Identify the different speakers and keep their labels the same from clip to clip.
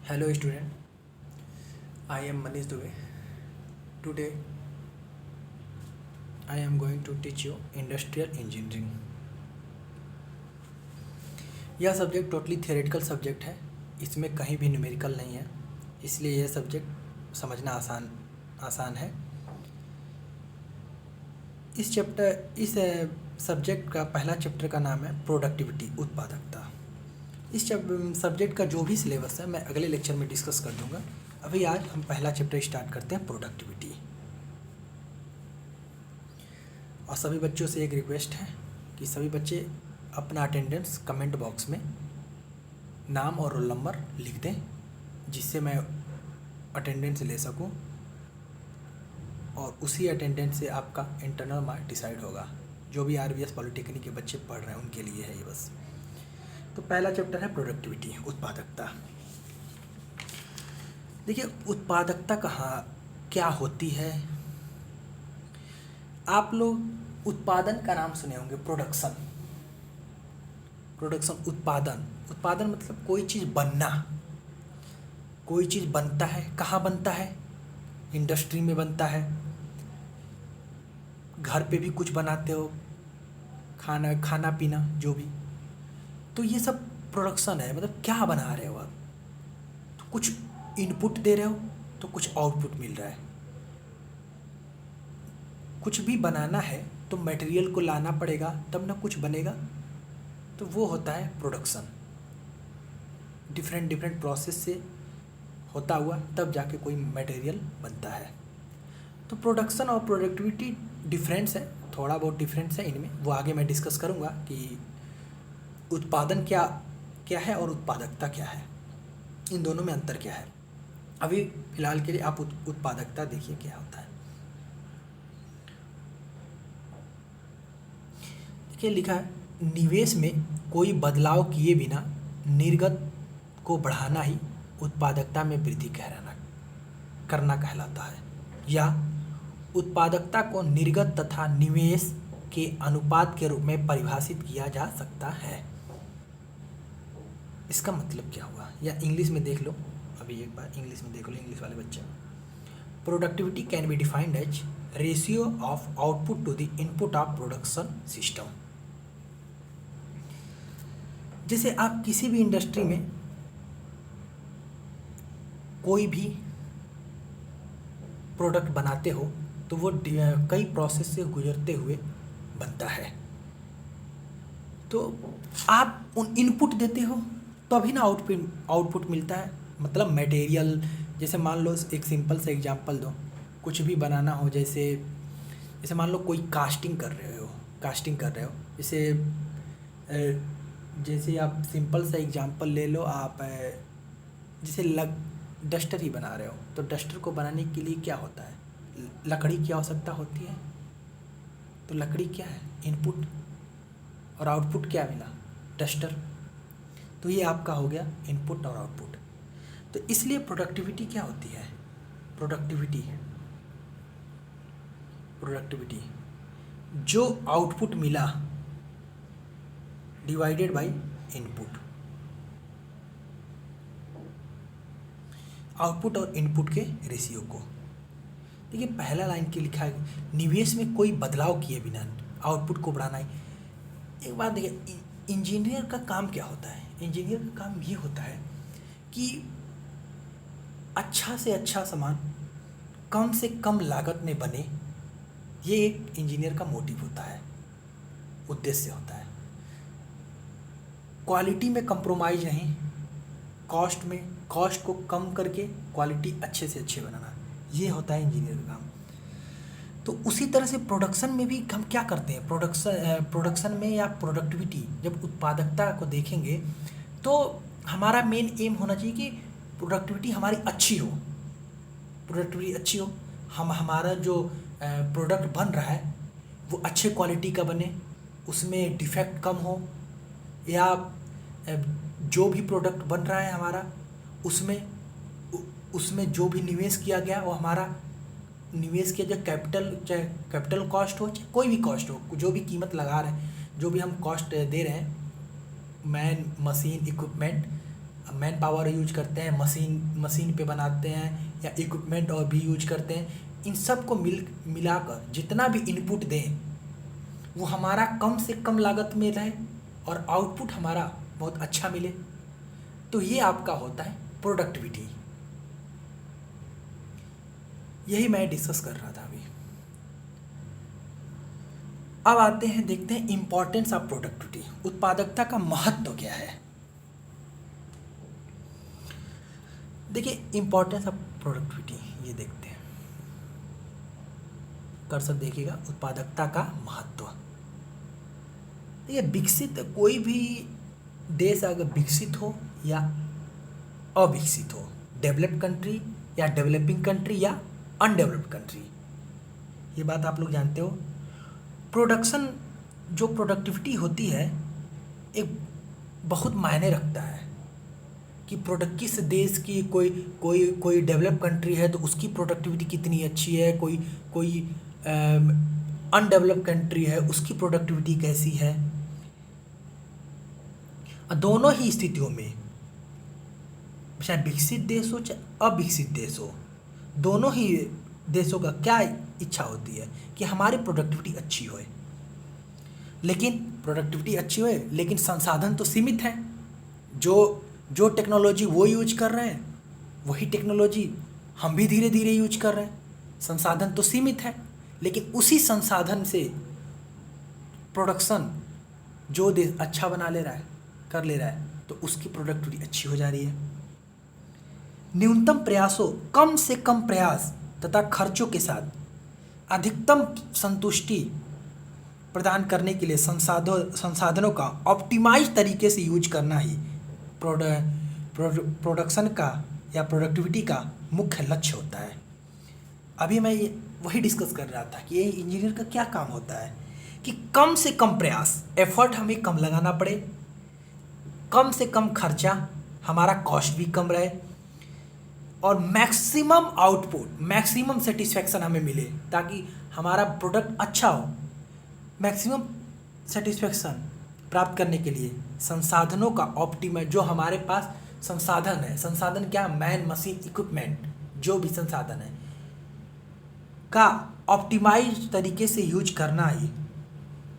Speaker 1: Hello student, I am Manish Dubey. Today I am going to teach you industrial engineering. यह subject totally theoretical subject है, इसमें कहीं भी numerical नहीं है, इसलिए यह सब्जेक्ट समझना आसान है। इस सब्जेक्ट का पहला चैप्टर का नाम है प्रोडक्टिविटी, उत्पादकता। इस सब्जेक्ट का जो भी सिलेबस है मैं अगले लेक्चर में डिस्कस कर दूंगा। अभी आज हम पहला चैप्टर स्टार्ट करते हैं, प्रोडक्टिविटी। और सभी बच्चों से एक रिक्वेस्ट है कि सभी बच्चे अपना अटेंडेंस कमेंट बॉक्स में नाम और रोल नंबर लिख दें, जिससे मैं अटेंडेंस ले सकूं, और उसी अटेंडेंस से आपका इंटरनल मार्क डिसाइड होगा। जो भी आरबीएस पॉलिटेक्निक के बच्चे पढ़ रहे हैं उनके लिए है ये बस। तो पहला चैप्टर है प्रोडक्टिविटी, उत्पादकता। देखिए, उत्पादकता क्या होती है। आप लोग उत्पादन का नाम सुने होंगे, प्रोडक्शन। उत्पादन मतलब कोई चीज़ बनना। कोई चीज़ बनता है, कहाँ बनता है? इंडस्ट्री में बनता है, घर पे भी कुछ बनाते हो, खाना पीना जो भी, तो ये सब प्रोडक्शन है। मतलब क्या बना रहे हो आप? तो कुछ इनपुट दे रहे हो तो कुछ आउटपुट मिल रहा है। कुछ भी बनाना है तो मटेरियल को लाना पड़ेगा, तब ना कुछ बनेगा। तो वो होता है प्रोडक्शन। डिफरेंट प्रोसेस से होता हुआ तब जाके कोई मटेरियल बनता है। तो प्रोडक्शन और प्रोडक्टिविटी डिफरेंस है, थोड़ा बहुत डिफरेंस है इनमें। वो आगे मैं डिस्कस करूँगा कि उत्पादन क्या है और उत्पादकता क्या है, इन दोनों में अंतर क्या है। अभी फिलहाल के लिए आप उत्पादकता देखिए क्या होता है। देखिए, लिखा है, निवेश में कोई बदलाव किए बिना निर्गत को बढ़ाना ही उत्पादकता में वृद्धि करना कहलाता है, या उत्पादकता को निर्गत तथा निवेश के अनुपात के रूप में परिभाषित किया जा सकता है। इसका मतलब क्या हुआ, या इंग्लिश में देख लो। अभी एक बार इंग्लिश में देख लो, इंग्लिश वाले बच्चे। Productivity can be defined as ratio of output to the input of production system. जैसे आप किसी भी इंडस्ट्री में कोई भी प्रोडक्ट बनाते हो तो वो कई प्रोसेस से गुजरते हुए बनता है। तो आप उन इनपुट देते हो तो अभी ना आउटपुट मिलता है। मतलब मटेरियल, जैसे मान लो एक सिंपल सा एग्जांपल दो, कुछ भी बनाना हो, जैसे मान लो कोई कास्टिंग कर रहे हो, जैसे आप सिंपल सा एग्जांपल ले लो। आप जैसे डस्टर ही बना रहे हो, तो डस्टर को बनाने के लिए क्या होता है? लकड़ी की आवश्यकता होती है। तो लकड़ी क्या है? इनपुट। और आउटपुट क्या मिला? डस्टर। तो ये आपका हो गया इनपुट और आउटपुट। तो इसलिए प्रोडक्टिविटी क्या होती है? प्रोडक्टिविटी जो आउटपुट मिला डिवाइडेड बाय इनपुट। आउटपुट और इनपुट के रेशियो को। देखिए, पहला लाइन के लिखा है, निवेश में कोई बदलाव किए बिना आउटपुट को बढ़ाना है। एक बात देखिए, इंजीनियर का काम क्या होता है? इंजीनियर का काम ये होता है कि अच्छा से अच्छा सामान कम से कम लागत में बने। ये एक इंजीनियर का मोटिव होता है, उद्देश्य होता है। क्वालिटी में कंप्रोमाइज नहीं, कॉस्ट को कम करके क्वालिटी अच्छे से अच्छे बनाना, ये होता है इंजीनियर का काम। तो उसी तरह से प्रोडक्शन में भी हम क्या करते हैं? प्रोडक्शन में या प्रोडक्टिविटी, जब उत्पादकता को देखेंगे तो हमारा मेन एम होना चाहिए कि प्रोडक्टिविटी हमारी अच्छी हो। हमारा जो प्रोडक्ट बन रहा है वो अच्छे क्वालिटी का बने, उसमें डिफेक्ट कम हो, या जो भी प्रोडक्ट बन रहा है हमारा, उसमें जो भी निवेश किया गया वो हमारा निवेश किया, जो चाहे कैपिटल कॉस्ट हो, चाहे कोई भी कॉस्ट हो, जो भी कीमत लगा रहे हैं, जो भी हम कॉस्ट दे रहे हैं, man, machine, equipment, man power use करते हैं, मशीन पे बनाते हैं या इक्विपमेंट और भी यूज करते हैं, इन सब को मिलाकर जितना भी इनपुट दें वो हमारा कम से कम लागत में रहे और आउटपुट हमारा बहुत अच्छा मिले, तो ये आपका होता है प्रोडक्टिविटी। यही मैं डिस्कस कर रहा था अभी। अब आते हैं, देखते हैं इंपॉर्टेंस ऑफ प्रोडक्टिविटी, उत्पादकता का महत्व क्या है। देखिए इंपॉर्टेंस ऑफ प्रोडक्टिविटी, ये देखते हैं, कर्सर देखिएगा, उत्पादकता का महत्व। देखिए विकसित कोई भी देश अगर विकसित हो या अविकसित हो, डेवलप्ड कंट्री या डेवलपिंग कंट्री या अनडेवलप्ड कंट्री, ये बात आप लोग जानते हो। प्रोडक्शन जो प्रोडक्टिविटी होती है एक बहुत मायने रखता है कि प्रोडक्ट किस देश की, कोई डेवलप कंट्री है तो उसकी प्रोडक्टिविटी कितनी अच्छी है, कोई अनडेवलप कंट्री है उसकी प्रोडक्टिविटी कैसी है। दोनों ही स्थितियों में, चाहे विकसित देश हो चाहे अविकसित देश हो, दोनों ही देशों का क्या इच्छा होती है कि हमारी प्रोडक्टिविटी अच्छी होए। लेकिन प्रोडक्टिविटी अच्छी होए लेकिन संसाधन तो सीमित हैं। जो टेक्नोलॉजी वो यूज कर रहे हैं वही टेक्नोलॉजी हम भी धीरे धीरे यूज कर रहे हैं। संसाधन तो सीमित है लेकिन उसी संसाधन से प्रोडक्शन जो देश अच्छा बना ले रहा है, कर ले रहा है, तो उसकी प्रोडक्टिविटी अच्छी हो जा रही है। न्यूनतम प्रयासों, कम से कम प्रयास तथा खर्चों के साथ अधिकतम संतुष्टि प्रदान करने के लिए संसाधनों का ऑप्टिमाइज तरीके से यूज करना ही प्रोडक्शन का या प्रोडक्टिविटी का मुख्य लक्ष्य होता है। अभी मैं वही डिस्कस कर रहा था कि ये इंजीनियर का क्या काम होता है कि कम से कम प्रयास, एफर्ट हमें कम लगाना पड़े, कम से कम खर्चा, हमारा कॉस्ट भी कम रहे और मैक्सिमम आउटपुट, मैक्सिमम सेटिस्फैक्शन हमें मिले ताकि हमारा प्रोडक्ट अच्छा हो। मैक्सिमम सेटिस्फैक्शन प्राप्त करने के लिए संसाधनों का ऑप्टिमाइज, जो हमारे पास संसाधन है, संसाधन क्या, मैन, मशीन, इक्विपमेंट, जो भी संसाधन है का ऑप्टिमाइज तरीके से यूज करना ही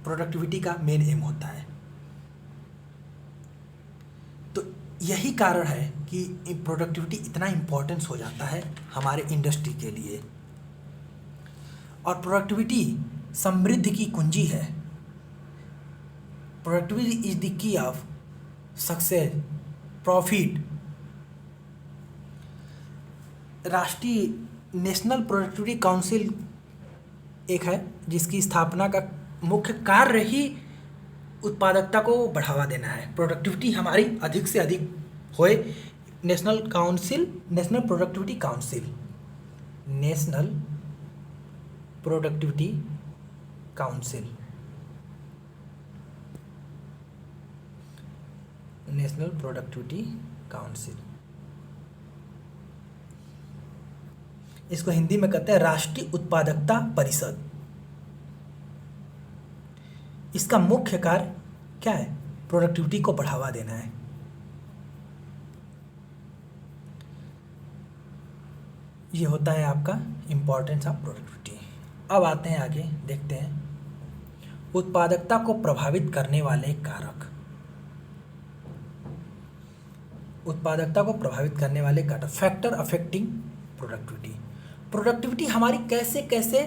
Speaker 1: प्रोडक्टिविटी का मेन एम होता है। तो यही कारण है कि प्रोडक्टिविटी इतना इम्पोर्टेंस हो जाता है हमारे इंडस्ट्री के लिए। और प्रोडक्टिविटी समृद्धि की कुंजी है। Productivity is the key of success, profit. राष्ट्रीय नेशनल प्रोडक्टिविटी काउंसिल एक है जिसकी स्थापना का मुख्य कार्य ही उत्पादकता को बढ़ावा देना है, प्रोडक्टिविटी हमारी अधिक से अधिक होए। National productivity council, national productivity council, national productivity council, इसको हिंदी में कहते हैं राष्ट्रीय उत्पादकता परिषद। इसका मुख्य कार्य क्या है, प्रोडक्टिविटी को बढ़ावा देना है। ये होता है आपका इंपॉर्टेंस ऑफ प्रोडक्टिविटी। अब आते हैं आगे, देखते हैं उत्पादकता को प्रभावित करने वाले कारक। उत्पादकता को प्रभावित करने वाले कारक, फैक्टर अफेक्टिंग प्रोडक्टिविटी। प्रोडक्टिविटी हमारी कैसे कैसे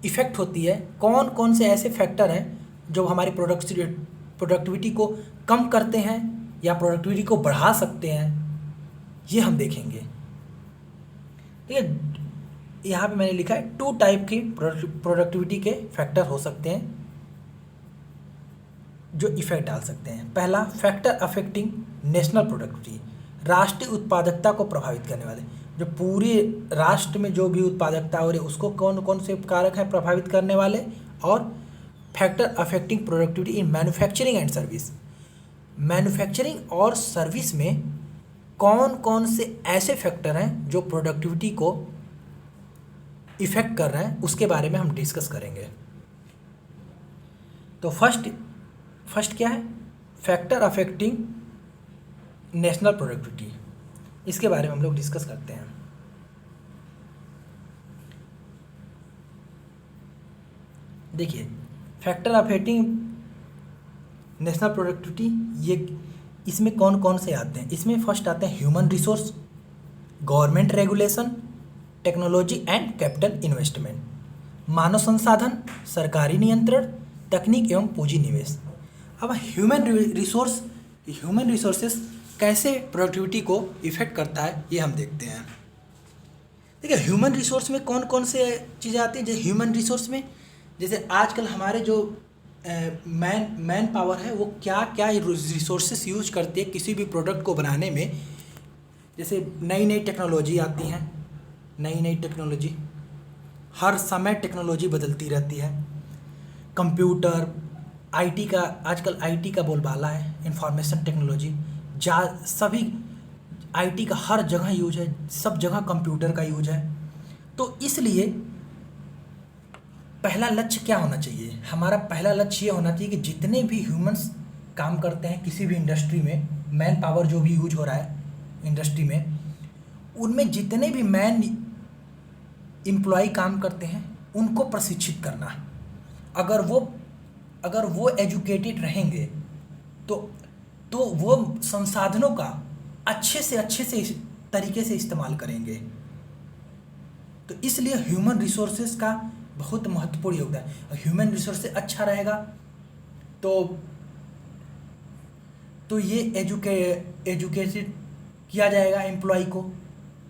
Speaker 1: इफेक्ट होती है, कौन कौन से ऐसे फैक्टर हैं जो हमारी प्रोडक्टिविटी को कम करते हैं या प्रोडक्टिविटी को बढ़ा सकते हैं, ये हम देखेंगे। ठीक है, यहाँ पे मैंने लिखा है 2 टाइप की प्रोडक्टिविटी के फैक्टर हो सकते हैं जो इफेक्ट डाल सकते हैं। पहला, फैक्टर अफेक्टिंग नेशनल प्रोडक्टिविटी, राष्ट्रीय उत्पादकता को प्रभावित करने वाले, जो पूरे राष्ट्र में जो भी उत्पादकता हो रही है उसको कौन कौन से कारक हैं प्रभावित करने वाले। और factor affecting productivity in manufacturing and service, manufacturing और सर्विस में कौन कौन से ऐसे फैक्टर हैं जो प्रोडक्टिविटी को इफेक्ट कर रहे हैं, उसके बारे में हम डिस्कस करेंगे। तो फर्स्ट क्या है, फैक्टर अफेक्टिंग नेशनल प्रोडक्टिविटी। इसके बारे में हम लोग डिस्कस करते हैं। देखिए, फैक्टर अफेक्टिंग नेशनल प्रोडक्टिविटी, ये इसमें कौन कौन से आते हैं? इसमें फर्स्ट आते हैं human resource, government regulation, technology and capital investment. मानव संसाधन, सरकारी नियंत्रण, तकनीक एवं पूंजी निवेश। अब ह्यूमन रिसोर्सेस कैसे प्रोडक्टिविटी को इफेक्ट करता है ये हम देखते हैं। देखिए, ह्यूमन रिसोर्स में कौन कौन से चीज़ें आती हैं? जैसे ह्यूमन रिसोर्स में, जैसे आजकल हमारे जो मैन पावर है वो क्या क्या रिसोर्सेस यूज करती है किसी भी प्रोडक्ट को बनाने में। जैसे नई नई टेक्नोलॉजी आती हैं, नई टेक्नोलॉजी, हर समय टेक्नोलॉजी बदलती रहती है। कंप्यूटर, आईटी का, आजकल आईटी का बोलबाला है, इंफॉर्मेशन टेक्नोलॉजी, सभी आईटी का हर जगह यूज है, सब जगह कंप्यूटर का यूज है। तो इसलिए पहला लक्ष्य क्या होना चाहिए? हमारा पहला लक्ष्य ये होना चाहिए कि जितने भी ह्यूमंस काम करते हैं किसी भी इंडस्ट्री में, मैन पावर जो भी यूज हो रहा है इंडस्ट्री में, उनमें जितने भी मैन एम्प्लॉय काम करते हैं उनको प्रशिक्षित करना। अगर वो एजुकेटेड रहेंगे तो वो संसाधनों का अच्छे से तरीके से इस्तेमाल करेंगे। तो इसलिए ह्यूमन रिसोर्सेज का बहुत महत्वपूर्ण योगदान है। ह्यूमन रिसोर्सेज अच्छा रहेगा तो ये एजुकेटेड किया जाएगा एम्प्लॉय को।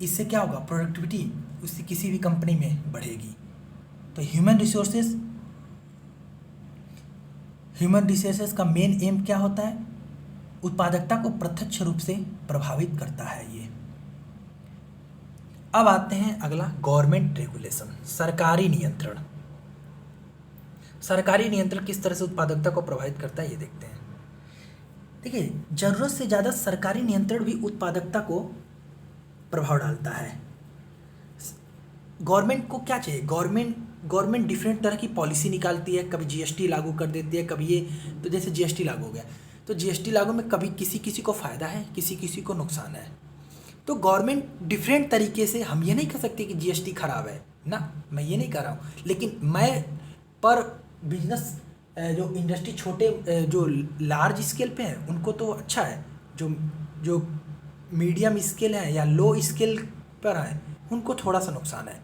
Speaker 1: इससे क्या होगा? प्रोडक्टिविटी उससे किसी भी कंपनी में बढ़ेगी। तो ह्यूमन रिसोर्सेज का मेन एम क्या होता है? उत्पादकता को प्रत्यक्ष रूप से प्रभावित करता है ये। अब आते हैं अगला, गवर्नमेंट रेगुलेशन, सरकारी नियंत्रण। सरकारी नियंत्रण किस तरह से उत्पादकता को प्रभावित करता है ये देखते हैं। देखिए, जरूरत से ज़्यादा सरकारी नियंत्रण भी उत्पादकता को प्रभाव डालता है। गवर्नमेंट को क्या चाहिए? गवर्नमेंट डिफरेंट तरह की पॉलिसी निकालती है, कभी जीएसटी लागू कर देती है, कभी ये, तो जैसे जीएसटी लागू हो गया तो जीएसटी लागू में कभी किसी को फ़ायदा है, किसी को नुकसान है। तो गवर्नमेंट डिफरेंट तरीके से, हम ये नहीं कह सकते कि जीएसटी खराब है ना, मैं ये नहीं कह रहा हूँ, लेकिन मैं पर बिजनेस जो इंडस्ट्री छोटे जो लार्ज स्केल पे है उनको तो अच्छा है, जो मीडियम स्केल है या लो स्केल पर है उनको थोड़ा सा नुकसान है।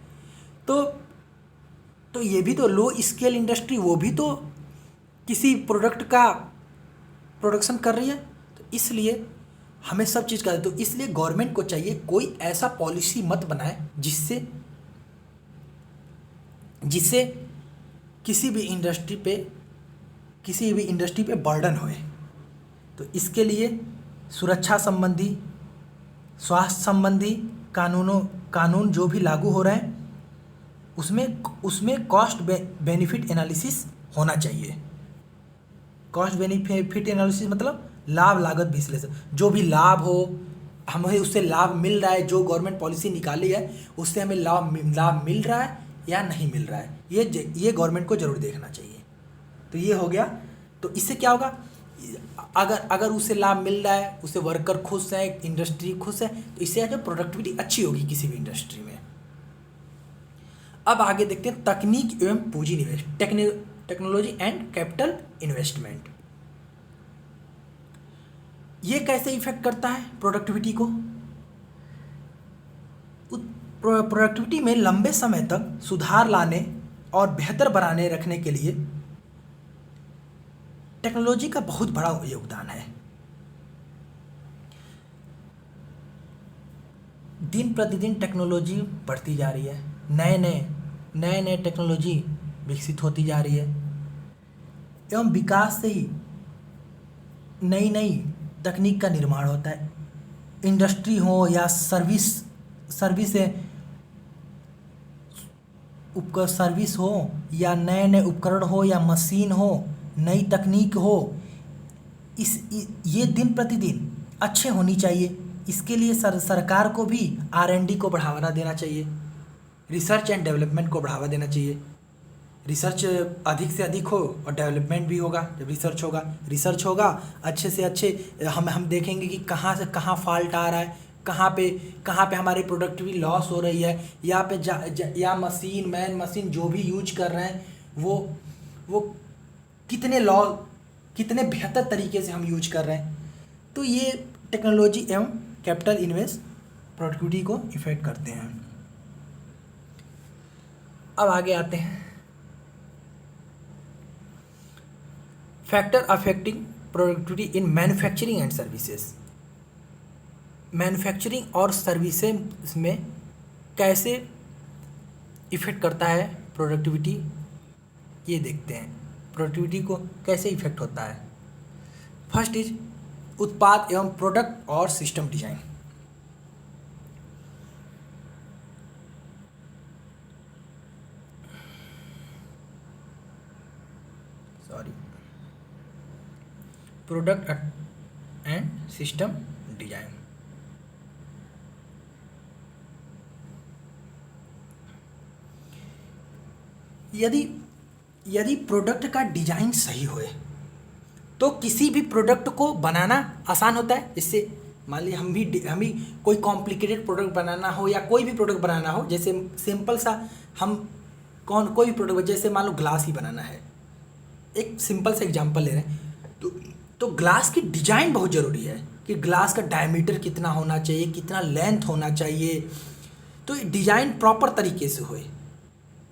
Speaker 1: तो ये भी तो लो स्केल इंडस्ट्री, वो भी तो किसी प्रोडक्ट का प्रोडक्शन कर रही है, तो इसलिए हमें सब चीज़ का, तो इसलिए गवर्नमेंट को चाहिए कोई ऐसा पॉलिसी मत बनाए जिससे किसी भी इंडस्ट्री पे बर्डन होए। तो इसके लिए सुरक्षा संबंधी, स्वास्थ्य संबंधी कानून जो भी लागू हो रहे हैं उसमें कॉस्ट बेनिफिट एनालिसिस होना चाहिए। कॉस्ट बेनिफिट एनालिसिस मतलब लाभ लागत विश्लेषण, जो भी लाभ हो, हमें उससे लाभ मिल रहा है, जो गवर्नमेंट पॉलिसी निकाली है उससे हमें लाभ मिल रहा है या नहीं मिल रहा है, ये गवर्नमेंट को जरूर देखना चाहिए। तो ये हो गया। तो इससे क्या होगा? अगर उसे लाभ मिल रहा है, उससे वर्कर खुश है, इंडस्ट्री खुश है, तो इससे जो प्रोडक्टिविटी अच्छी होगी किसी भी इंडस्ट्री में। अब आगे देखते हैं तकनीक एवं पूंजी निवेश, टेक्नोलॉजी एंड कैपिटल इन्वेस्टमेंट। ये कैसे इफेक्ट करता है प्रोडक्टिविटी को? प्रोडक्टिविटी में लंबे समय तक सुधार लाने और बेहतर बनाने रखने के लिए टेक्नोलॉजी का बहुत बड़ा योगदान है। दिन प्रतिदिन टेक्नोलॉजी बढ़ती जा रही है, नए टेक्नोलॉजी विकसित होती जा रही है, एवं विकास से ही नई तकनीक का निर्माण होता है। इंडस्ट्री हो या सर्विस हो या नए उपकरण हो या मशीन हो, नई तकनीक हो, ये दिन प्रतिदिन अच्छे होनी चाहिए। इसके लिए सरकार को भी R&D को बढ़ावा देना चाहिए, रिसर्च एंड डेवलपमेंट को बढ़ावा देना चाहिए। रिसर्च अधिक से अधिक हो और डेवलपमेंट भी होगा। जब रिसर्च होगा अच्छे से अच्छे हम देखेंगे कि कहाँ से कहाँ फॉल्ट आ रहा है, कहाँ पे हमारी प्रोडक्टिविटी लॉस हो रही है, यहाँ पे या मशीन जो भी यूज कर रहे हैं वो कितने बेहतर तरीके से हम यूज कर रहे हैं। तो ये टेक्नोलॉजी एवं कैपिटल इन्वेस्ट प्रोडक्टिविटी को इफेक्ट करते हैं। अब आगे आते हैं, factor affecting productivity in manufacturing and services. Manufacturing और सर्विसेज में कैसे इफेक्ट करता है प्रोडक्टिविटी, ये देखते हैं प्रोडक्टिविटी को कैसे इफेक्ट होता है। फर्स्ट इज उत्पाद एवं प्रोडक्ट और system design. Product and system design. यदि प्रोडक्ट का डिजाइन सही होए तो किसी भी प्रोडक्ट को बनाना आसान होता है। इससे मान लीजिए हम भी कोई कॉम्प्लिकेटेड प्रोडक्ट बनाना हो या कोई भी प्रोडक्ट बनाना हो, जैसे सिंपल सा हम कोई भी प्रोडक्ट, जैसे मान लो ग्लास ही बनाना है, एक सिंपल सा एग्जांपल ले रहे हैं, तो ग्लास की डिजाइन बहुत ज़रूरी है कि ग्लास का डायमीटर कितना होना चाहिए, कितना लेंथ होना चाहिए, तो डिजाइन प्रॉपर तरीके से होए।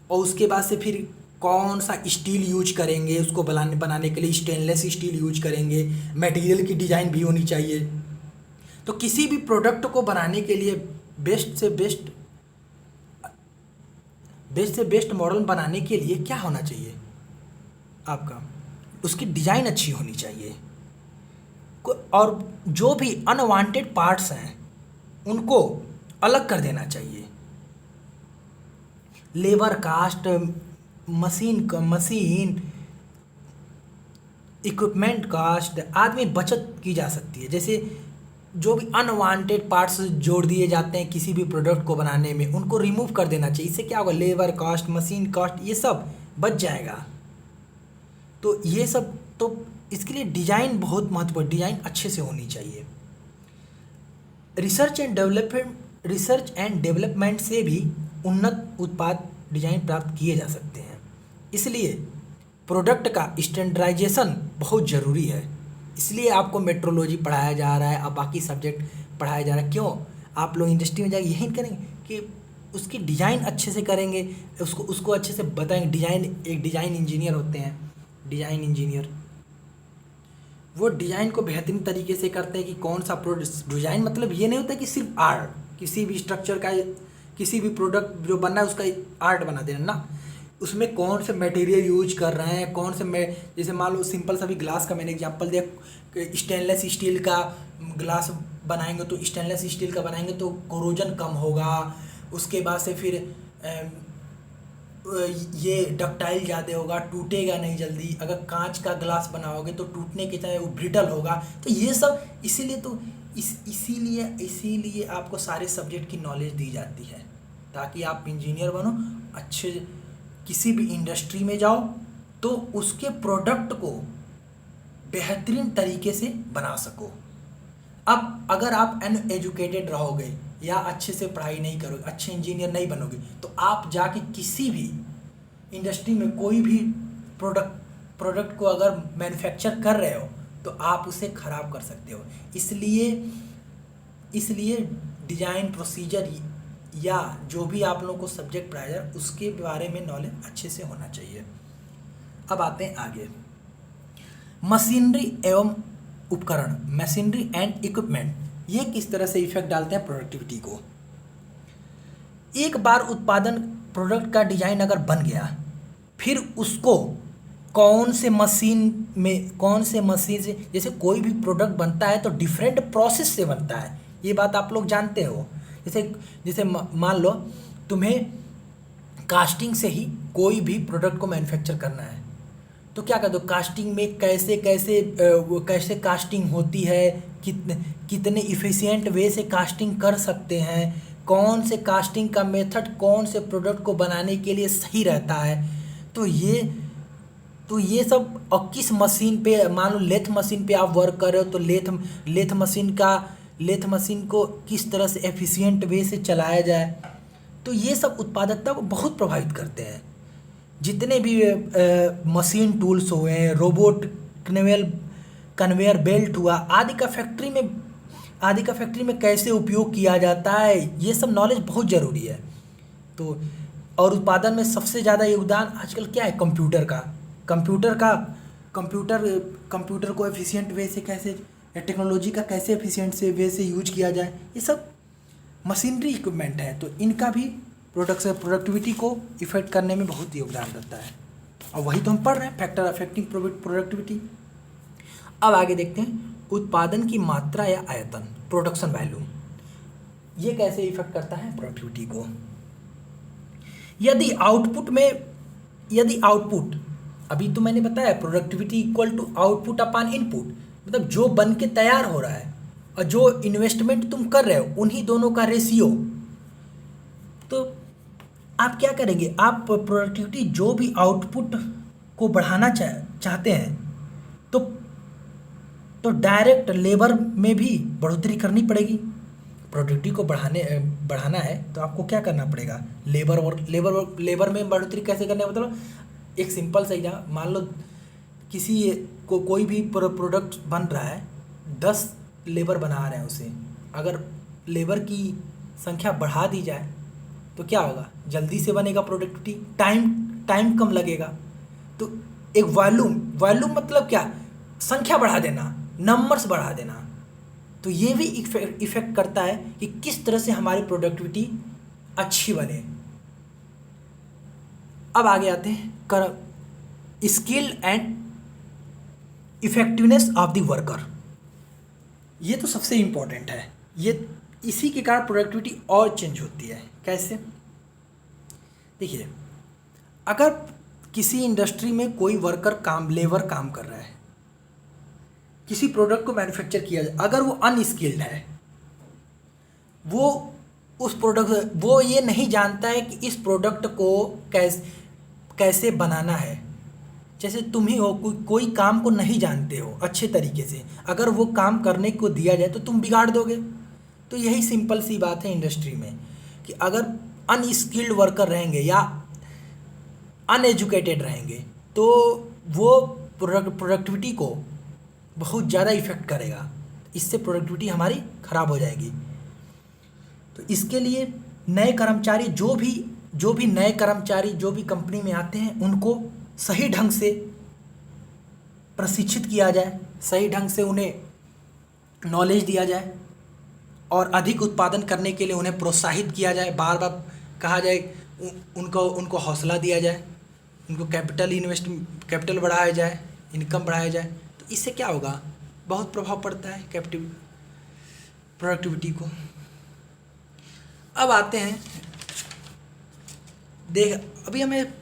Speaker 1: और उसके बाद से फिर कौन सा स्टील यूज करेंगे, उसको बनाने के लिए स्टेनलेस स्टील यूज करेंगे, मटेरियल की डिज़ाइन भी होनी चाहिए। तो किसी भी प्रोडक्ट को बनाने के लिए बेस्ट से बेस्ट मॉडल बनाने के लिए क्या होना चाहिए आपका, उसकी डिज़ाइन अच्छी होनी चाहिए। और जो भी अनवांटेड पार्ट्स हैं उनको अलग कर देना चाहिए। Labour cost, machine equipment cost आदि में बचत की जा सकती है। जैसे जो भी अनवांटेड पार्ट्स जोड़ दिए जाते हैं किसी भी प्रोडक्ट को बनाने में, उनको रिमूव कर देना चाहिए। इससे क्या होगा, लेबर कास्ट, मशीन कास्ट, ये सब बच जाएगा। तो ये सब, तो इसके लिए डिज़ाइन बहुत महत्वपूर्ण, डिज़ाइन अच्छे से होनी चाहिए। रिसर्च एंड डेवलपमेंट से भी उन्नत उत्पाद डिजाइन प्राप्त किए जा सकते हैं। इसलिए प्रोडक्ट का स्टैंडर्डाइजेशन बहुत ज़रूरी है। इसलिए आपको मेट्रोलॉजी पढ़ाया जा रहा है, अब बाकी सब्जेक्ट पढ़ाया जा रहा है। क्यों? आप लोग इंडस्ट्री में जाके यही करेंगे कि उसकी डिज़ाइन अच्छे से करेंगे, उसको अच्छे से बताएंगे। एक डिज़ाइन इंजीनियर होते हैं, डिज़ाइन इंजीनियर वो डिज़ाइन को बेहतरीन तरीके से करते हैं कि कौन सा प्रोडक्ट। डिज़ाइन मतलब ये नहीं होता कि सिर्फ आर्ट, किसी भी स्ट्रक्चर का, किसी भी प्रोडक्ट जो बनना है उसका आर्ट बना देना ना, उसमें कौन से मटेरियल यूज कर रहे हैं, कौन से जैसे मान लो सिंपल सा भी ग्लास का मैंने एग्जांपल दिया, स्टेनलेस स्टील का ग्लास बनाएंगे तो स्टेनलेस स्टील का बनाएंगे तो कोरोजन कम होगा। उसके बाद से फिर ये डक्टाइल ज़्यादा होगा, टूटेगा नहीं जल्दी। अगर कांच का ग्लास बनाओगे तो टूटने की चाहे वो ब्रिटल होगा। तो ये सब इसीलिए आपको सारे सब्जेक्ट की नॉलेज दी जाती है ताकि आप इंजीनियर बनो, अच्छे किसी भी इंडस्ट्री में जाओ तो उसके प्रोडक्ट को बेहतरीन तरीके से बना सको। अब अगर आप अनएजुकेटेड रहोगे या अच्छे से पढ़ाई नहीं करोगे, अच्छे इंजीनियर नहीं बनोगे, तो आप जाके किसी भी इंडस्ट्री में कोई भी प्रोडक्ट को अगर मैन्युफैक्चर कर रहे हो तो आप उसे ख़राब कर सकते हो। इसलिए डिज़ाइन प्रोसीजर या जो भी आप लोगों को सब्जेक्ट पढ़ाया जाए उसके बारे में नॉलेज अच्छे से होना चाहिए। अब आते हैं आगे, मशीनरी एवं उपकरण, मशीनरी एंड इक्विपमेंट, ये किस तरह से इफेक्ट डालते हैं प्रोडक्टिविटी को। एक बार उत्पादन प्रोडक्ट का डिजाइन अगर बन गया, फिर उसको कौन से मशीन से, जैसे कोई भी प्रोडक्ट बनता है तो डिफरेंट प्रोसेस से बनता है, ये बात आप लोग जानते हो। जैसे मान लो तुम्हें कास्टिंग से ही कोई भी प्रोडक्ट को मैन्युफैक्चर करना है तो क्या कर दो, कास्टिंग में कैसे कास्टिंग होती है, कितने इफ़िशिएंट वे से कास्टिंग कर सकते हैं, कौन से कास्टिंग का मेथड कौन से प्रोडक्ट को बनाने के लिए सही रहता है। तो ये सब, और किस मशीन पे, मान लो लेथ मशीन पे आप वर्क कर रहे हो तो लेथ लेथ मशीन को किस तरह से एफिशिएंट वे से चलाया जाए। तो ये सब उत्पादकता को बहुत प्रभावित करते हैं। जितने भी मशीन टूल्स हुए, रोबोट, कन्वेयर बेल्ट हुआ, आदि का फैक्ट्री में कैसे उपयोग किया जाता है, ये सब नॉलेज बहुत ज़रूरी है। तो और उत्पादन में सबसे ज़्यादा योगदान आजकल क्या है, कंप्यूटर को एफिशिएंट वे से कैसे, टेक्नोलॉजी का कैसे एफिशिएंट से वे से यूज किया जाए, ये सब मशीनरी इक्विपमेंट है। तो इनका भी प्रोडक्टिविटी को इफेक्ट करने में बहुत योगदान रहता है, और वही तो हम पढ़ रहे हैं, फैक्टर अफेक्टिंग प्रोडक्टिविटी। अब आगे देखते हैं उत्पादन की मात्रा या आयतन, प्रोडक्शन वैल्यू, ये कैसे इफेक्ट करता है प्रोडक्टिविटी को। यदि आउटपुट, अभी तो मैंने बताया productivity equal to output upon input, मतलब जो बन के तैयार हो रहा है और जो इन्वेस्टमेंट तुम कर रहे हो, उन्हीं दोनों का रेशियो। तो आप क्या करेंगे, आप प्रोडक्टिविटी जो भी आउटपुट को बढ़ाना चाहते हैं तो डायरेक्ट लेबर में भी बढ़ोतरी करनी पड़ेगी। प्रोडक्टिविटी को बढ़ाना है तो आपको क्या करना पड़ेगा, लेबर में बढ़ोतरी कैसे करना है, मतलब एक सिंपल सा एग्जाम्पल, मान लो किसी को कोई भी प्रोडक्ट बन रहा है, 10 लेबर बना रहे हैं उसे, अगर लेबर की संख्या बढ़ा दी जाए तो क्या होगा, जल्दी से बनेगा प्रोडक्टिविटी, टाइम कम लगेगा। तो एक वॉल्यूम मतलब क्या, संख्या बढ़ा देना, नंबर्स बढ़ा देना। तो ये भी इफेक्ट करता है कि किस तरह से हमारी प्रोडक्टिविटी अच्छी बने। अब आगे आते हैं skill and effectiveness of the worker. ये तो सबसे इम्पोर्टेंट है, ये इसी के कारण प्रोडक्टिविटी और चेंज होती है। कैसे, देखिए, अगर किसी इंडस्ट्री में कोई लेबर काम कर रहा है, किसी प्रोडक्ट को मैन्युफैक्चर किया जाए, अगर वो अनस्किल्ड है, वो ये नहीं जानता है कि इस प्रोडक्ट को कैसे बनाना है। जैसे तुम ही हो, कोई काम को नहीं जानते हो अच्छे तरीके से, अगर वो काम करने को दिया जाए तो तुम बिगाड़ दोगे। तो यही सिंपल सी बात है इंडस्ट्री में, कि अगर अनस्किल्ड वर्कर रहेंगे या अनएजुकेटेड रहेंगे तो वो प्रोडक्टिविटी को बहुत ज़्यादा इफेक्ट करेगा, इससे प्रोडक्टिविटी हमारी ख़राब हो जाएगी। तो इसके लिए नए कर्मचारी, जो भी नए कर्मचारी जो भी कंपनी में आते हैं, उनको सही ढंग से प्रशिक्षित किया जाए, सही ढंग से उन्हें नॉलेज दिया जाए, और अधिक उत्पादन करने के लिए उन्हें प्रोत्साहित किया जाए, बार बार कहा जाए, उनको हौसला दिया जाए, उनको कैपिटल बढ़ाया जाए, इनकम बढ़ाया जाए। तो इससे क्या होगा, बहुत प्रभाव पड़ता है प्रोडक्टिविटी को। अब आते हैं, अभी हमें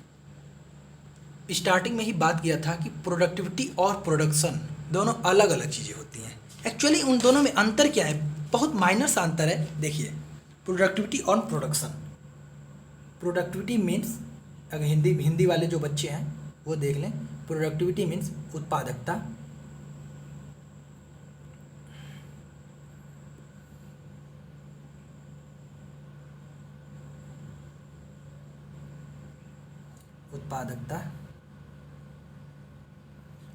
Speaker 1: स्टार्टिंग में ही बात किया था कि प्रोडक्टिविटी और प्रोडक्शन दोनों अलग अलग चीज़ें होती हैं। एक्चुअली उन दोनों में अंतर क्या है, बहुत माइनर सा अंतर है। देखिए, प्रोडक्टिविटी और प्रोडक्शन, प्रोडक्टिविटी मीन्स, अगर हिंदी वाले जो बच्चे हैं वो देख लें, प्रोडक्टिविटी मीन्स उत्पादकता,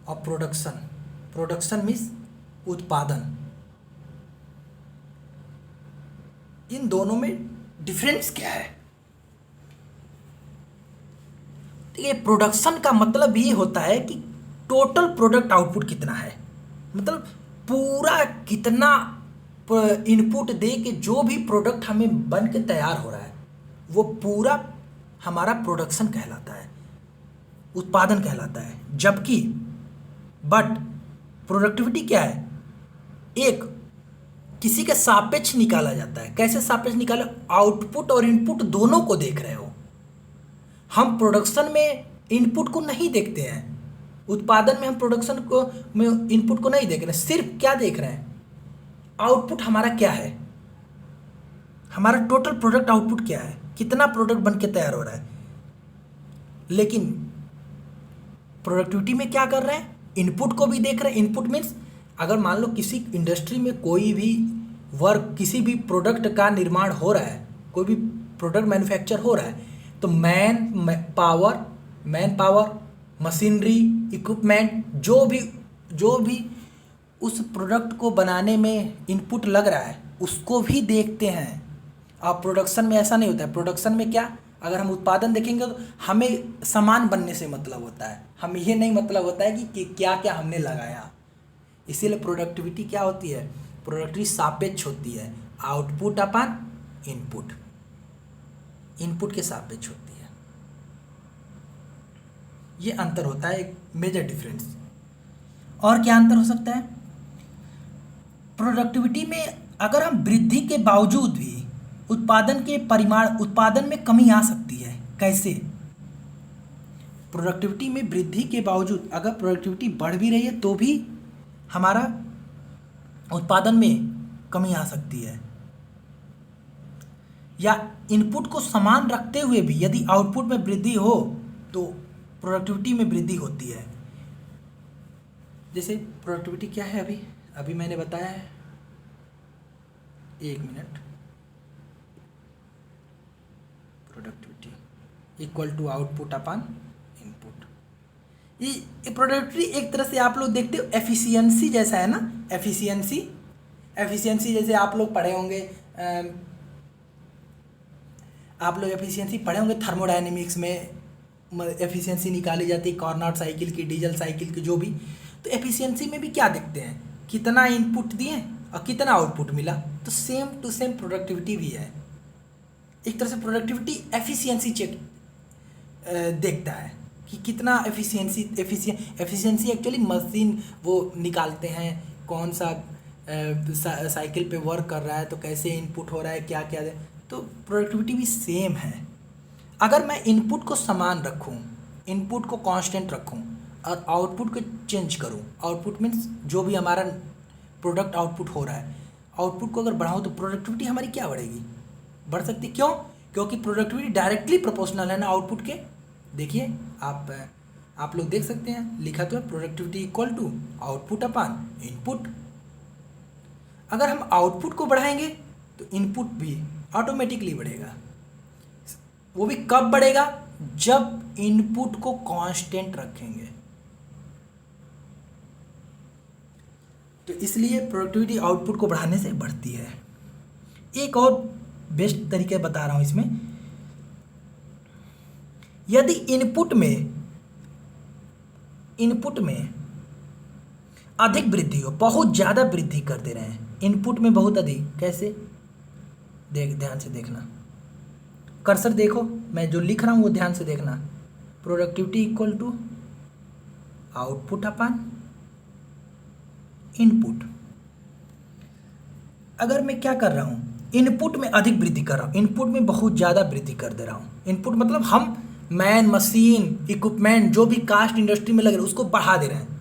Speaker 1: और प्रोडक्शन मीन्स उत्पादन। इन दोनों में डिफरेंस क्या है? देखिए, प्रोडक्शन का मतलब ये होता है कि टोटल प्रोडक्ट आउटपुट कितना है, मतलब पूरा कितना इनपुट दे के जो भी प्रोडक्ट हमें बन के तैयार हो रहा है, वो पूरा हमारा प्रोडक्शन कहलाता है, उत्पादन कहलाता है। जबकि बट प्रोडक्टिविटी क्या है, एक किसी के सापेक्ष निकाला जाता है। कैसे सापेक्ष निकाला, आउटपुट और इनपुट दोनों को देख रहे हो। हम प्रोडक्शन में इनपुट को नहीं देखते हैं, उत्पादन में हम प्रोडक्शन को में इनपुट को नहीं देख रहे, सिर्फ क्या देख रहे हैं, आउटपुट हमारा क्या है, हमारा टोटल प्रोडक्ट आउटपुट क्या है, कितना प्रोडक्ट बन के तैयार हो रहा है। लेकिन प्रोडक्टिविटी में क्या कर रहे हैं, इनपुट को भी देख रहे हैं। इनपुट मीन्स, अगर मान लो किसी इंडस्ट्री में कोई भी वर्क, किसी भी प्रोडक्ट का निर्माण हो रहा है, कोई भी प्रोडक्ट मैन्युफैक्चर हो रहा है, तो मैन पावर, मशीनरी, इक्विपमेंट, जो भी उस प्रोडक्ट को बनाने में इनपुट लग रहा है उसको भी देखते हैं। अब प्रोडक्शन में ऐसा नहीं होता है। प्रोडक्शन में क्या, अगर हम उत्पादन देखेंगे तो हमें सामान बनने से मतलब होता है, हमें ये नहीं मतलब होता है कि क्या क्या हमने लगाया। इसीलिए प्रोडक्टिविटी क्या होती है, प्रोडक्टिविटी सापेक्ष होती है, आउटपुट अपन इनपुट, इनपुट के सापेक्ष होती है। ये अंतर होता है, एक मेजर डिफरेंस। और क्या अंतर हो सकता है, प्रोडक्टिविटी में अगर हम वृद्धि के बावजूद भी उत्पादन में कमी आ सकती है। कैसे, प्रोडक्टिविटी में वृद्धि के बावजूद अगर प्रोडक्टिविटी बढ़ भी रही है तो भी हमारा उत्पादन में कमी आ सकती है, या इनपुट को समान रखते हुए भी यदि आउटपुट में वृद्धि हो तो प्रोडक्टिविटी में वृद्धि होती है। जैसे प्रोडक्टिविटी क्या है, अभी मैंने बताया है, 1 मिनट, productivity equal to output upon input. ये प्रोडक्टिविटी एक तरह से आप लोग देखते हो एफिशिएंसी जैसा है ना, एफिशिएंसी जैसे आप लोग पढ़े होंगे, थर्मोडायनेमिक्स में एफिशिएंसी निकाली जाती है, कार्नोट साइकिल की, डीजल साइकिल की, जो भी। तो एफिशिएंसी में भी क्या देखते हैं, कितना इनपुट दिए और कितना आउटपुट मिला। तो सेम टू सेम प्रोडक्टिविटी भी है, एक तरह से प्रोडक्टिविटी एफिशिएंसी चेक देखता है कि कितना एफिशिएंसी एक्चुअली मशीन वो निकालते हैं, कौन सा साइकिल पे वर्क कर रहा है, तो कैसे इनपुट हो रहा है, क्या क्या है। तो प्रोडक्टिविटी भी सेम है। अगर मैं इनपुट को समान रखूं, इनपुट को कांस्टेंट रखूं और आउटपुट को चेंज करूं, आउटपुट मीन्स जो भी हमारा प्रोडक्ट आउटपुट हो रहा है, आउटपुट को अगर बढ़ाऊं तो प्रोडक्टिविटी हमारी क्या बढ़ेगी, बढ़ सकती। क्यों, क्योंकि प्रोडक्टिविटी डायरेक्टली प्रोपोर्शनल है ना आउटपुट के। देखिए आप लोग देख सकते हैं, लिखा तो है productivity equal to output upon input. अगर हम आउटपुट को बढ़ाएंगे तो इनपुट भी ऑटोमेटिकली बढ़ेगा। वो भी कब बढ़ेगा, जब इनपुट को कांस्टेंट रखेंगे। तो इसलिए प्रोडक्टिविटी आउटपुट को बढ़ाने से बढ़ती है। एक और बेस्ट तरीके बता रहा हूं इसमें, यदि इनपुट में अधिक वृद्धि हो, बहुत ज़्यादा वृद्धि कर दे रहे हैं इनपुट में, बहुत अधिक, कैसे ध्यान से देखना, कर्सर देखो, मैं जो लिख रहा हूँ वो ध्यान से देखना। Productivity equal to output upon input. अगर मैं क्या कर रहा हूँ, इनपुट में अधिक वृद्धि कर रहा हूँ, इनपुट में बहुत ज़्यादा वृद्धि कर दे रहा हूँ। इनपुट मतलब हम मैन, मशीन, इक्विपमेंट, जो भी कास्ट इंडस्ट्री में लग रहे हैं उसको बढ़ा दे रहे हैं।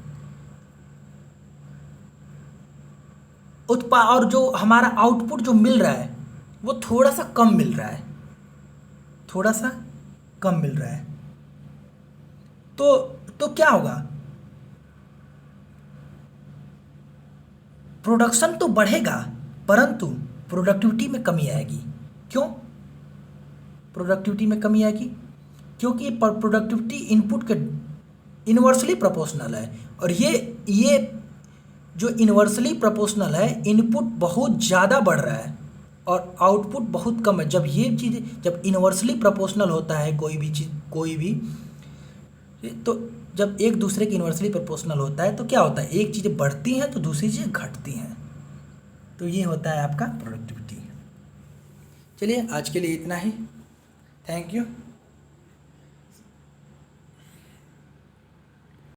Speaker 1: और जो हमारा आउटपुट जो मिल रहा है वो थोड़ा सा कम मिल रहा है, तो क्या होगा, प्रोडक्शन तो बढ़ेगा परंतु प्रोडक्टिविटी में कमी आएगी। क्यों प्रोडक्टिविटी में कमी आएगी, क्योंकि प्रोडक्टिविटी इनपुट के इन्वर्सली प्रोपोर्शनल है। और ये जो इन्वर्सली प्रोपोर्शनल है, इनपुट बहुत ज़्यादा बढ़ रहा है और आउटपुट बहुत कम है। जब ये चीज़, जब इन्वर्सली प्रोपोर्शनल होता है कोई भी, तो जब एक दूसरे के इन्वर्सली प्रोपोर्शनल होता है तो क्या होता है, एक चीज़ें बढ़ती हैं तो दूसरी चीज़ें घटती हैं। तो ये होता है आपका प्रोडक्टिविटी। चलिए आज के लिए इतना ही, थैंक यू।